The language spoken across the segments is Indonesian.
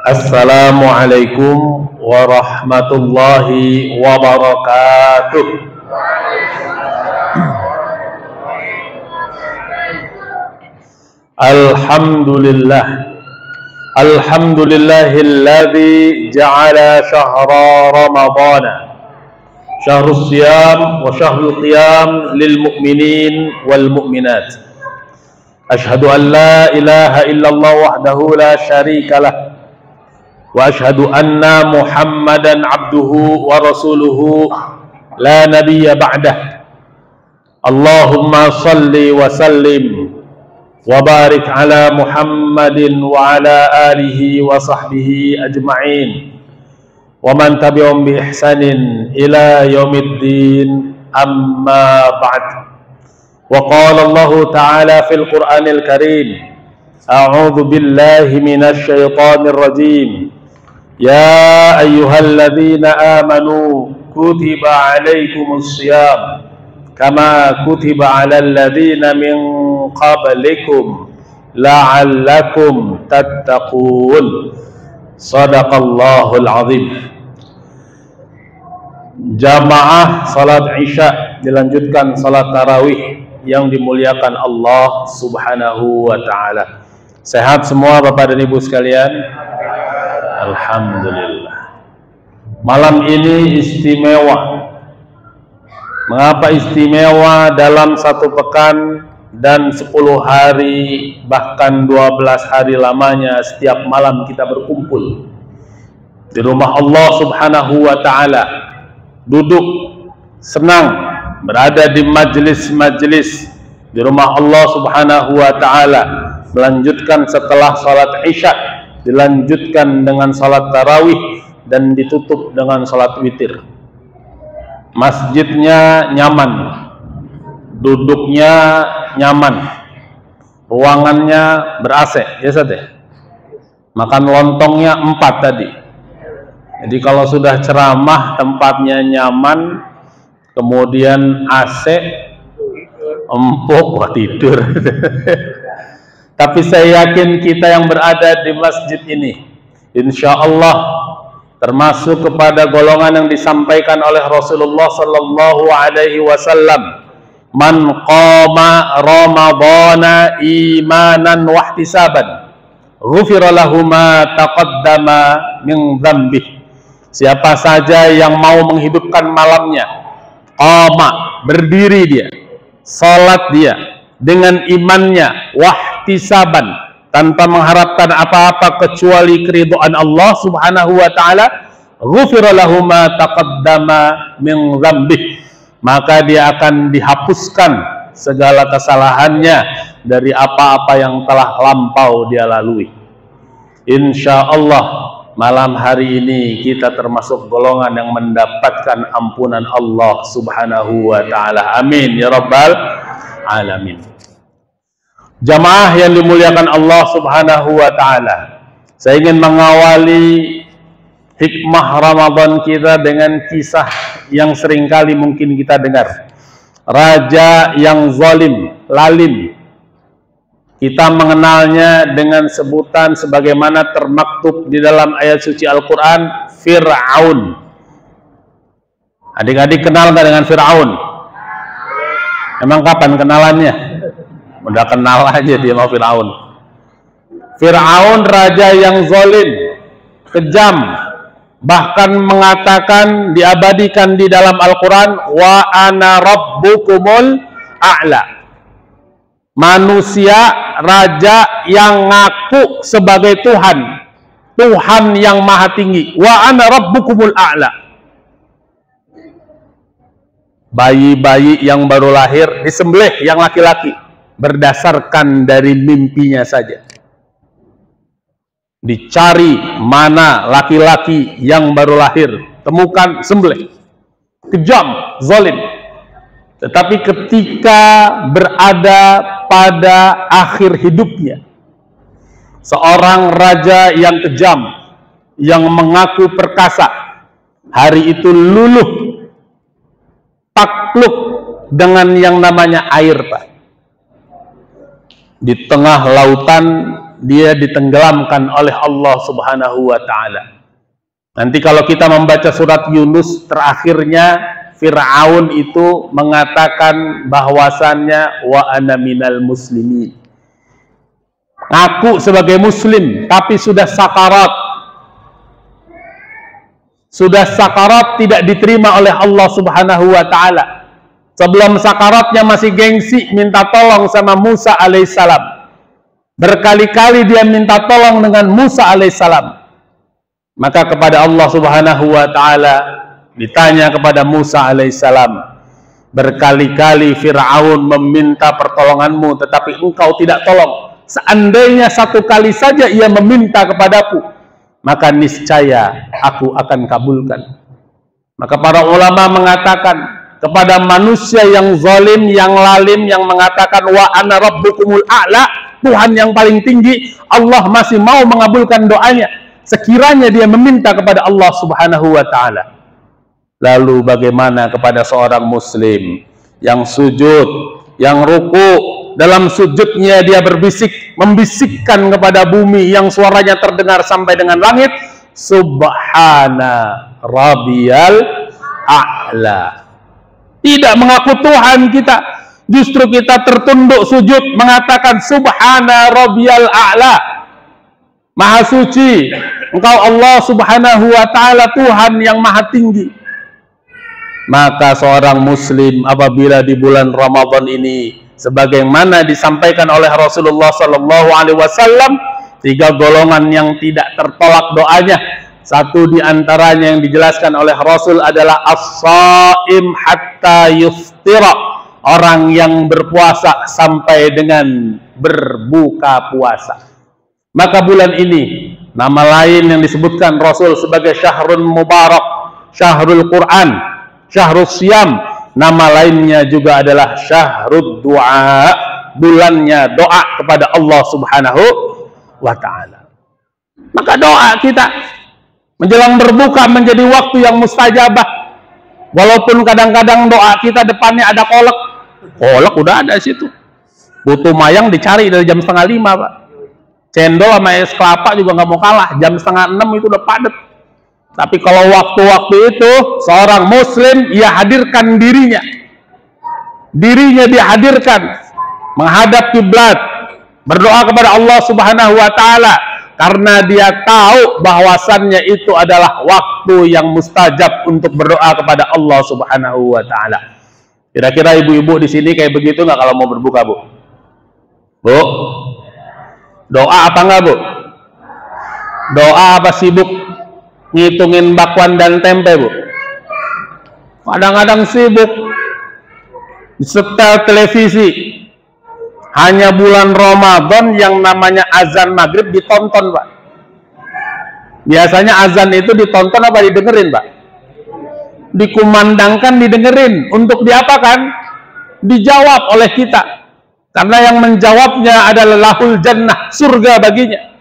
Assalamualaikum warahmatullahi wabarakatuh. Alhamdulillah. Alhamdulillahilladzi ja'ala syahra ramadhana syahrus siyam wa syahrul qiyam lil mu'minin wal mu'minat. Ashhadu an la ilaha illallah wahdahu la syarikalah wa ashhadu anna Muhammadan abduhu wa rasuluhu la nabiyya ba'dah. Allahumma salli wa sallim wa barik ala Muhammadin wa ala alihi wa sahbihi ajma'in wa man tabi'um bi ihsanin ila yaumiddin, amma ba'd. Wa qala Allah ta'ala fil Qur'anil Karim, a'udzu billahi minasy syaithanir rajim. Ya ayyuhalladzina amanu kutiba alaikumus syiyam kama kutiba alal ladzina min qablikum la'allakum tattaqun. Shadaqallahul azim. Jamaah salat Isya dilanjutkan salat tarawih yang dimuliakan Allah Subhanahu wa taala. Sehat semua Bapak dan Ibu sekalian? Alhamdulillah. Malam ini istimewa. Mengapa istimewa? Dalam satu pekan dan 10 hari bahkan 12 hari lamanya setiap malam kita berkumpul di rumah Allah Subhanahu wa taala, duduk senang berada di majelis-majelis di rumah Allah Subhanahu wa taala, melanjutkan setelah salat Isya dilanjutkan dengan salat tarawih dan ditutup dengan salat witir. Masjidnya nyaman, duduknya nyaman, ruangannya ber-AC, ya Ustaz ya? Makan lontongnya 4 tadi. Jadi kalau sudah ceramah tempatnya nyaman, kemudian AC, empuk, wah tidur. Tapi saya yakin kita yang berada di masjid ini, insya Allah termasuk kepada golongan yang disampaikan oleh Rasulullah Sallallahu Alaihi Wasallam, man qama ramadhana imanan wahtisaban ghufira lahu ma taqaddama min dzambih. Siapa saja yang mau menghidupkan malamnya, qama, berdiri dia, salat dia dengan imannya, wahtisaban, tanpa mengharapkan apa-apa kecuali keridhaan Allah Subhanahu wa taala, ghufira lahu ma taqaddama min dzambih, maka dia akan dihapuskan segala kesalahannya dari apa-apa yang telah lampau dia lalui. Insya Allah malam hari ini kita termasuk golongan yang mendapatkan ampunan Allah Subhanahu wa taala. Amin ya rabbal alamin. Jamaah yang dimuliakan Allah Subhanahu wa taala, saya ingin mengawali hikmah Ramadan kita dengan kisah yang seringkali mungkin kita dengar. Raja yang zalim, lalim. Kita mengenalnya dengan sebutan sebagaimana termaktub di dalam ayat suci Al-Quran, Fir'aun. Adik-adik kenal nggak dengan Fir'aun? Emang kapan kenalannya? Udah kenal aja dia sama Fir'aun. Fir'aun raja yang zalim, kejam, bahkan mengatakan, diabadikan di dalam Al-Quran, wa ana rabbukumul a'la. Manusia, raja yang ngaku sebagai Tuhan, Tuhan yang maha tinggi. Wa ana rabbukumul a'la. Bayi-bayi yang baru lahir disembelih, yang laki-laki, berdasarkan dari mimpinya saja. Dicari mana laki-laki yang baru lahir, temukan, sembelih. Kejam, zalim. Tetapi ketika berada pada akhir hidupnya, seorang raja yang kejam, yang mengaku perkasa, hari itu luluh, takluk dengan yang namanya air, Pak. Di tengah lautan dia ditenggelamkan oleh Allah Subhanahu wa Ta'ala. Nanti kalau kita membaca surat Yunus, terakhirnya Fir'aun itu mengatakan bahwasannya wa ana minal muslimin, ngaku sebagai muslim, tapi sudah sakarat. Sudah sakarat, tidak diterima oleh Allah Subhanahu wa Ta'ala. Sebelum sakaratnya masih gengsi minta tolong sama Musa alaihissalam. Berkali-kali dia minta tolong dengan Musa alaihissalam. Maka kepada Allah Subhanahu wa Ta'ala ditanya kepada Musa alaihissalam, berkali-kali Fir'aun meminta pertolonganmu, tetapi engkau tidak tolong. Seandainya satu kali saja ia meminta kepadaku, maka niscaya aku akan kabulkan. Maka para ulama mengatakan kepada manusia yang zalim, yang lalim, yang mengatakan wa ana rabbukumul a'la, Tuhan yang paling tinggi, Allah masih mau mengabulkan doanya sekiranya dia meminta kepada Allah Subhanahu wa Ta'ala. Lalu bagaimana kepada seorang muslim yang sujud, yang ruku, dalam sujudnya dia membisikkan kepada bumi yang suaranya terdengar sampai dengan langit, Subhana Rabbiyal A'la. Tidak mengaku Tuhan kita, justru kita tertunduk sujud mengatakan Subhana Rabbiyal A'la. Maha suci Engkau Allah Subhanahu wa Ta'ala, Tuhan yang maha tinggi. Maka seorang muslim apabila di bulan Ramadan ini, sebagaimana disampaikan oleh Rasulullah Sallallahu Alaihi Wasallam, 3 golongan yang tidak tertolak doanya. Satu di antaranya yang dijelaskan oleh Rasul adalah as-shaim hatta yuftira, orang yang berpuasa sampai dengan berbuka puasa. Maka bulan ini, nama lain yang disebutkan Rasul sebagai Syahrul Mubarak, Syahrul Quran, Syahrul Siyam, nama lainnya juga adalah Syahrul Du'a, bulannya doa kepada Allah Subhanahu wa Ta'ala. Maka doa kita menjelang berbuka menjadi waktu yang mustajabah. Walaupun kadang-kadang doa kita depannya ada kolak. Kolak udah ada di situ. Butuh mayang dicari dari jam 4:30, Pak. Cendol sama es kelapa juga nggak mau kalah. Jam 5:30 itu udah padat. Tapi kalau waktu-waktu itu seorang muslim, ia hadirkan dirinya. Dirinya dihadirkan menghadap kiblat, berdoa kepada Allah Subhanahu wa Ta'ala, karena dia tahu bahwasannya itu adalah waktu yang mustajab untuk berdoa kepada Allah Subhanahu wa Ta'ala. Kira-kira ibu-ibu di sini kayak begitu nggak kalau mau berbuka, Bu? Bu? Doa apa enggak, Bu? Doa apa sibuk ngitungin bakwan dan tempe, Bu? Kadang-kadang sibuk setel televisi. Hanya bulan Ramadan yang namanya azan maghrib ditonton, Pak. Biasanya azan itu ditonton apa didengerin, Pak? Dikumandangkan, didengerin. Untuk diapakan? Dijawab oleh kita. Karena yang menjawabnya adalah lahul jannah, surga baginya.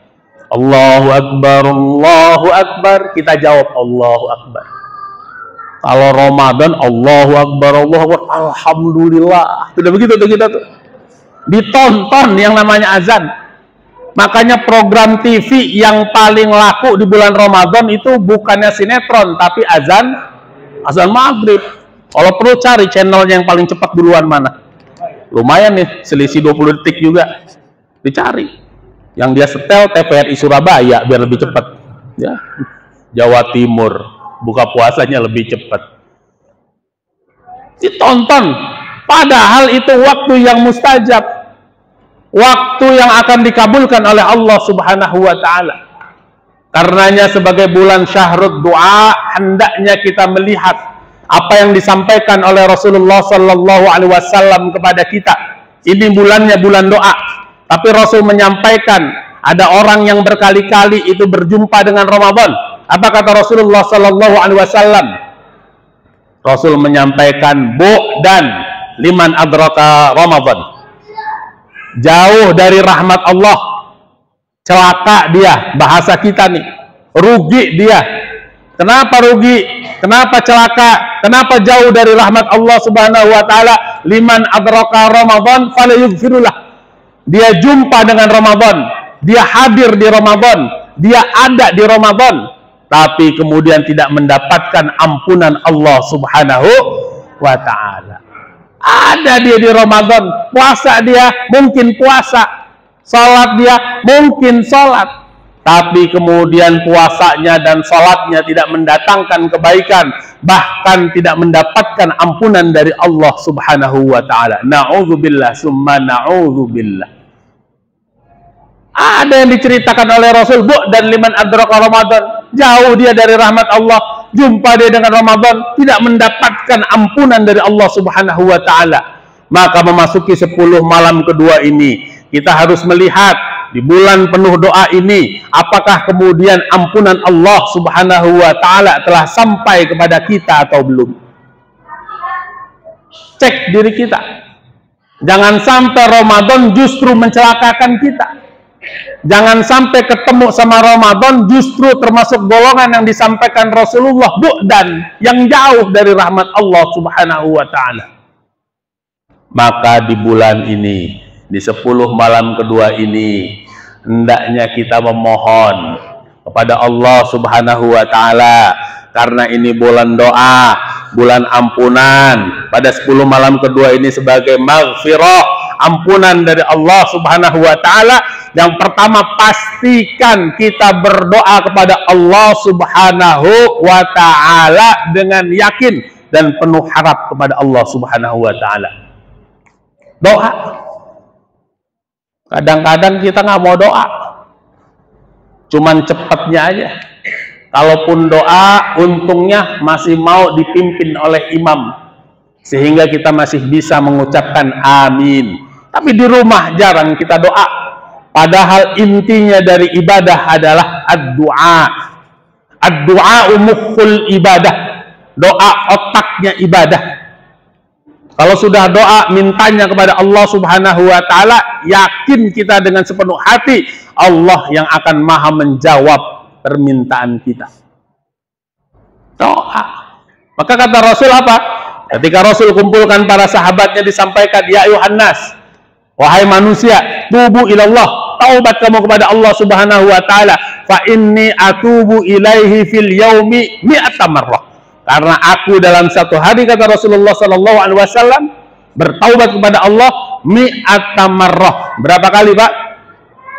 Allahu Akbar, Allahu Akbar. Kita jawab Allahu Akbar. Kalau Ramadan, Allahu Akbar, Allahu Akbar, Alhamdulillah. Sudah begitu tuh kita tuh. Ditonton yang namanya azan. Makanya program TV yang paling laku di bulan Ramadan itu bukannya sinetron, tapi azan maghrib. Kalau perlu cari channelnya yang paling cepat duluan mana. Lumayan nih, selisih 20 detik juga. Dicari. Yang dia setel TVRI Surabaya biar lebih cepat. Ya. Jawa Timur, buka puasanya lebih cepat. Ditonton. Padahal itu waktu yang mustajab. Waktu yang akan dikabulkan oleh Allah Subhanahu wa Ta'ala. Karenanya sebagai bulan Syahrul Du'a, hendaknya kita melihat apa yang disampaikan oleh Rasulullah Sallallahu Alaihi Wasallam kepada kita. Ini bulannya bulan doa. Tapi Rasul menyampaikan ada orang yang berkali-kali itu berjumpa dengan Ramadan. Apa kata Rasulullah Sallallahu Alaihi Wasallam? Rasul menyampaikan dan liman adraka Ramadan. Jauh dari rahmat Allah. Celaka dia, bahasa kita nih. Rugi dia. Kenapa rugi? Kenapa celaka? Kenapa jauh dari rahmat Allah Subhanahu wa Ta'ala? Liman adraka Ramadan fala yughfirullah. Dia jumpa dengan Ramadan, dia hadir di Ramadan, dia ada di Ramadan, tapi kemudian tidak mendapatkan ampunan Allah Subhanahu wa ta'ala. Ada dia di Ramadan, puasa dia mungkin puasa, salat dia mungkin salat, tapi kemudian puasanya dan salatnya tidak mendatangkan kebaikan, bahkan tidak mendapatkan ampunan dari Allah Subhanahu wa ta'ala. Na'udzubillah summa na'udzubillah. Ada yang diceritakan oleh Rasul, dan liman adraka Ramadan, jauh dia dari rahmat Allah, jumpa dia dengan Ramadan, tidak mendapatkan ampunan dari Allah Subhanahu wa ta'ala. Maka memasuki 10 malam kedua ini, kita harus melihat di bulan penuh doa ini, apakah kemudian ampunan Allah Subhanahu wa ta'ala telah sampai kepada kita atau belum. Cek diri kita, jangan sampai Ramadan justru mencelakakan kita. Jangan sampai ketemu sama Ramadan justru termasuk golongan yang disampaikan Rasulullah, dan yang jauh dari rahmat Allah Subhanahu wa ta'ala. Maka di bulan ini, di 10 malam kedua ini, hendaknya kita memohon kepada Allah Subhanahu wa ta'ala, karena ini bulan doa, bulan ampunan. Pada 10 malam kedua ini sebagai maghfirah, ampunan dari Allah Subhanahu wa ta'ala. Yang pertama, pastikan kita berdoa kepada Allah Subhanahu wa ta'ala dengan yakin dan penuh harap kepada Allah Subhanahu wa ta'ala. Doa. Kadang-kadang kita nggak mau doa, cuman cepatnya aja. Kalaupun doa, untungnya masih mau dipimpin oleh imam, sehingga kita masih bisa mengucapkan amin. Tapi di rumah jarang kita doa, padahal intinya dari ibadah adalah ad-du'a. Ad-du'a mukhul ibadah, doa otaknya ibadah. Kalau sudah doa, mintanya kepada Allah Subhanahu wa ta'ala, yakin kita dengan sepenuh hati, Allah yang akan maha menjawab permintaan kita. Doa. Maka kata Rasul apa? Ketika Rasul kumpulkan para sahabatnya, disampaikan, ya ayuhan nas, wahai manusia, tubu ilallah, taubat kamu kepada Allah Subhanahu wa ta'ala, fa inni atubu ilaihi fil yaumi mi'ata marrah. Karena aku dalam satu hari, kata Rasulullah SAW, bertaubat kepada Allah mi'ata marrah. Berapa kali, Pak?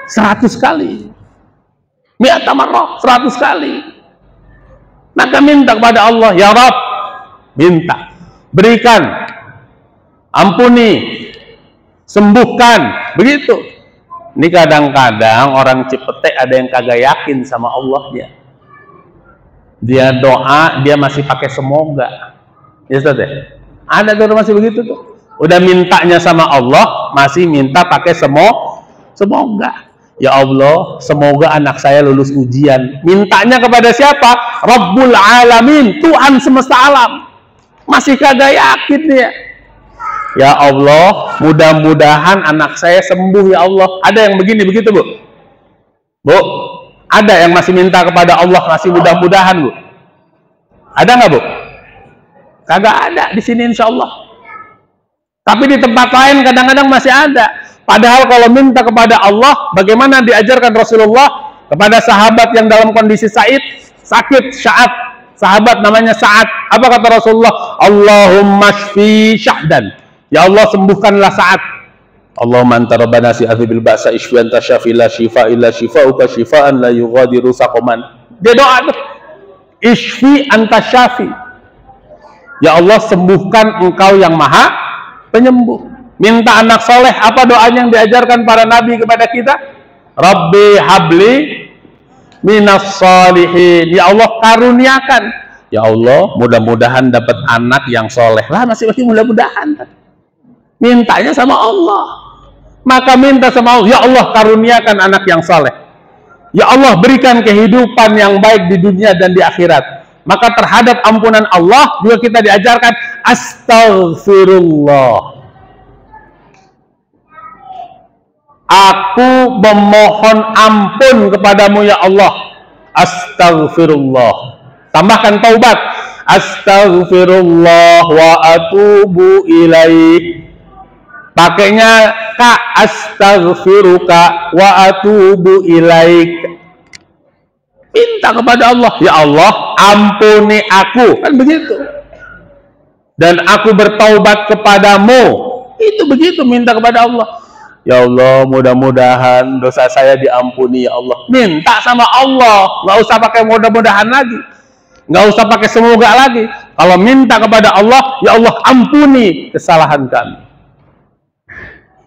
100 kali. Mi'ata marrah, 100 kali. Maka minta kepada Allah, ya Rabb, minta, berikan, ampuni, sembuhkan. Begitu. Ini kadang-kadang orang Cipete ada yang kagak yakin sama Allahnya. Dia doa, dia masih pakai semoga. Ya, Ustaz, ya? Ada tuh masih begitu tuh. Udah mintanya sama Allah, masih minta pakai semoga. Ya Allah, semoga anak saya lulus ujian. Mintanya kepada siapa? Rabbul Alamin, Tuhan semesta alam. Masih kagak yakin dia. Ya Allah, mudah-mudahan anak saya sembuh ya Allah. Ada yang begini begitu, Bu? Bu, ada yang masih minta kepada Allah, masih mudah-mudahan, Bu? Ada nggak, Bu? Kagak ada di sini, insya Allah. Tapi di tempat lain kadang-kadang masih ada. Padahal kalau minta kepada Allah, bagaimana diajarkan Rasulullah kepada sahabat yang dalam kondisi sakit, Sya'ad. Sahabat namanya Sa'ad. Apa kata Rasulullah? Allahumma shfi Sya'dan. Ya Allah, sembuhkanlah Sa'ad. Allahumma anta rabbana si'adhi bil ba'sa ishfi anta syafi la shifa illa shifa'uka shifa'an la yughadiru saqaman. Dia doa tuh. Ishfi anta syafi. Ya Allah, sembuhkan engkau yang maha penyembuh. Minta anak soleh, apa doanya yang diajarkan para nabi kepada kita? Rabbi habli minas solihin. Ya Allah, karuniakan. Ya Allah, mudah-mudahan dapat anak yang soleh. Lah, masih mudah-mudahan. Mintanya sama Allah. Maka minta sama Allah, ya Allah, karuniakan anak yang soleh. Ya Allah, berikan kehidupan yang baik di dunia dan di akhirat. Maka terhadap ampunan Allah juga kita diajarkan astaghfirullah. Aku memohon ampun kepadamu ya Allah. Astaghfirullah. Tambahkan taubat. Astaghfirullah wa atubu ilaih. Pakainya ka astaghfiruka wa atubu ilaik. Minta kepada Allah, ya Allah, ampuni aku, kan begitu. Dan aku bertaubat kepadamu. Itu begitu minta kepada Allah. Ya Allah, mudah-mudahan dosa saya diampuni ya Allah. Minta sama Allah, nggak usah pakai mudah-mudahan lagi, nggak usah pakai semoga lagi. Kalau minta kepada Allah, ya Allah ampuni kesalahan kami.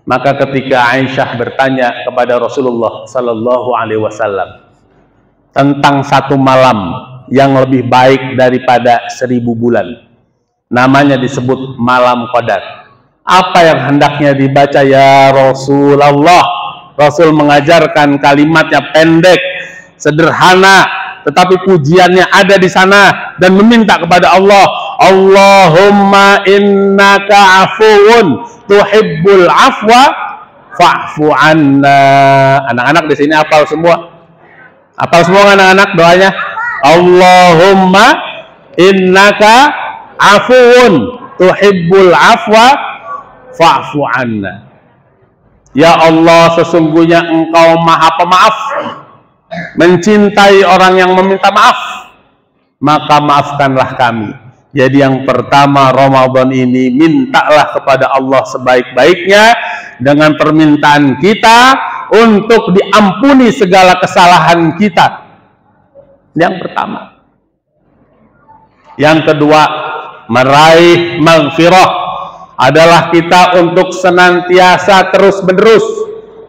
Maka ketika Aisyah bertanya kepada Rasulullah Sallallahu Alaihi Wasallam tentang satu malam yang lebih baik daripada 1000 bulan, namanya disebut malam Qadar. Apa yang hendaknya dibaca ya Rasulullah? Rasul mengajarkan kalimatnya pendek, sederhana, tetapi pujiannya ada di sana dan meminta kepada Allah, Allahumma innaka afuun tuhibbul afwa fa'fu anna. Anak-anak di sini hafal semua? Hafal semua anak-anak doanya? Allahumma innaka afuun tuhibbul afwa fa'fu anna. Ya Allah, sesungguhnya Engkau Maha Pemaaf, mencintai orang yang meminta maaf, maka maafkanlah kami. Jadi yang pertama Ramadan ini, mintalah kepada Allah sebaik-baiknya dengan permintaan kita untuk diampuni segala kesalahan kita. Yang pertama. Yang kedua, meraih maghfirah adalah kita untuk senantiasa terus-menerus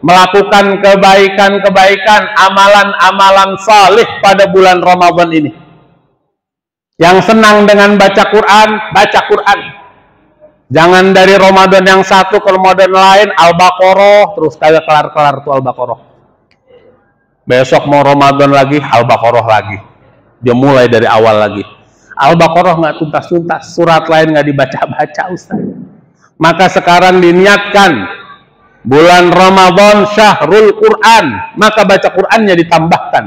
melakukan kebaikan-kebaikan, amalan-amalan salih pada bulan Ramadan ini. Yang senang dengan baca Quran, baca Quran. Jangan dari Ramadan yang satu ke Ramadan lain Al-Baqarah terus kagak kelar-kelar tuh Al-Baqarah. Besok mau Ramadan lagi Al-Baqarah lagi. Dia mulai dari awal lagi. Al-Baqarah nggak tuntas-tuntas, surat lain nggak dibaca-baca, Ustaz. Maka sekarang diniatkan bulan Ramadan syahrul Quran, maka baca Qurannya ditambahkan.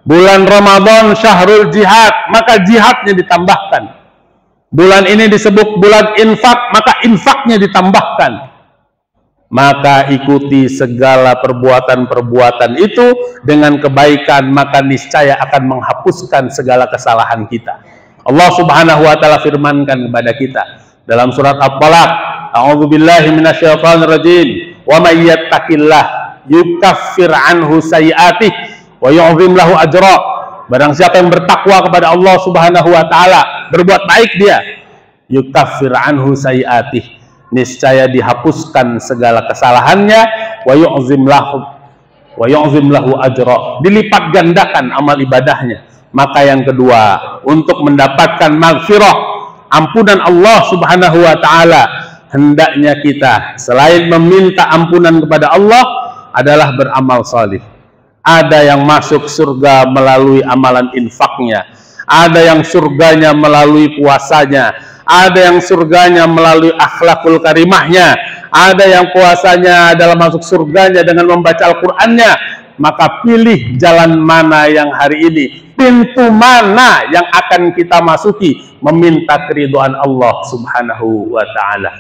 Bulan Ramadan syahrul jihad, maka jihadnya ditambahkan. Bulan ini disebut bulan infak, maka infaknya ditambahkan. Maka ikuti segala perbuatan-perbuatan itu dengan kebaikan, maka niscaya akan menghapuskan segala kesalahan kita. Allah Subhanahu wa taala firmankan kepada kita dalam surat At-Talaq, a'udzubillahi minasyaitonir rajim, wa may yattaqillah yukaffir anhu sayi'atihi wa yu'zim lahu ajra. Barang siapa yang bertakwa kepada Allah Subhanahu wa taala, berbuat baik dia, yukaffir anhu sayi'atihi, niscaya dihapuskan segala kesalahannya, wa yu'zim lahu ajra, dilipat gandakan amal ibadahnya. Maka yang kedua, untuk mendapatkan maghfirah, ampunan Allah Subhanahu wa taala, hendaknya kita selain meminta ampunan kepada Allah adalah beramal salih. Ada yang masuk surga melalui amalan infaknya, ada yang surganya melalui puasanya, ada yang surganya melalui akhlakul karimahnya, ada yang puasanya adalah masuk surganya dengan membaca Al-Qur'annya. Maka pilih jalan mana yang hari ini, pintu mana yang akan kita masuki, meminta keridhaan Allah Subhanahu wa taala.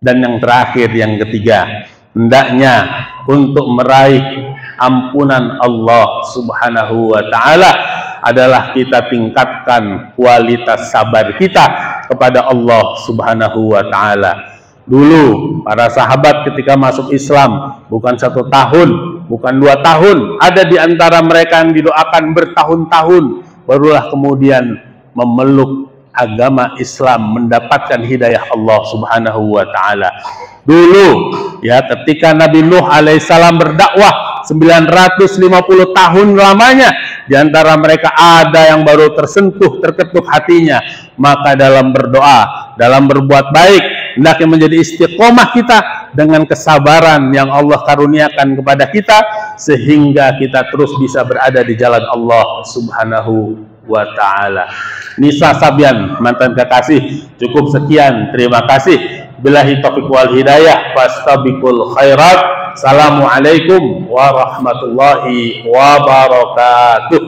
Dan yang terakhir, yang ketiga, hendaknya untuk meraih ampunan Allah Subhanahu wa taala adalah kita tingkatkan kualitas sabar kita kepada Allah Subhanahu wa taala. Dulu para sahabat ketika masuk Islam bukan 1 tahun, bukan 2 tahun, ada di antara mereka yang didoakan bertahun-tahun barulah kemudian memeluk agama Islam, mendapatkan hidayah Allah Subhanahu wa taala. Dulu ya, ketika Nabi Nuh alaihissalam berdakwah 950 tahun lamanya, di antara mereka ada yang baru tersentuh, terketuk hatinya. Maka dalam berdoa, dalam berbuat baik, hendaknya menjadi istiqomah kita dengan kesabaran yang Allah karuniakan kepada kita, sehingga kita terus bisa berada di jalan Allah Subhanahu wa ta'ala. Nisa Sabian, mantan kekasih, cukup sekian, terima kasih. Billahi taufiq wal hidayah, fastabiqul khairat. Assalamualaikum warahmatullahi wabarakatuh.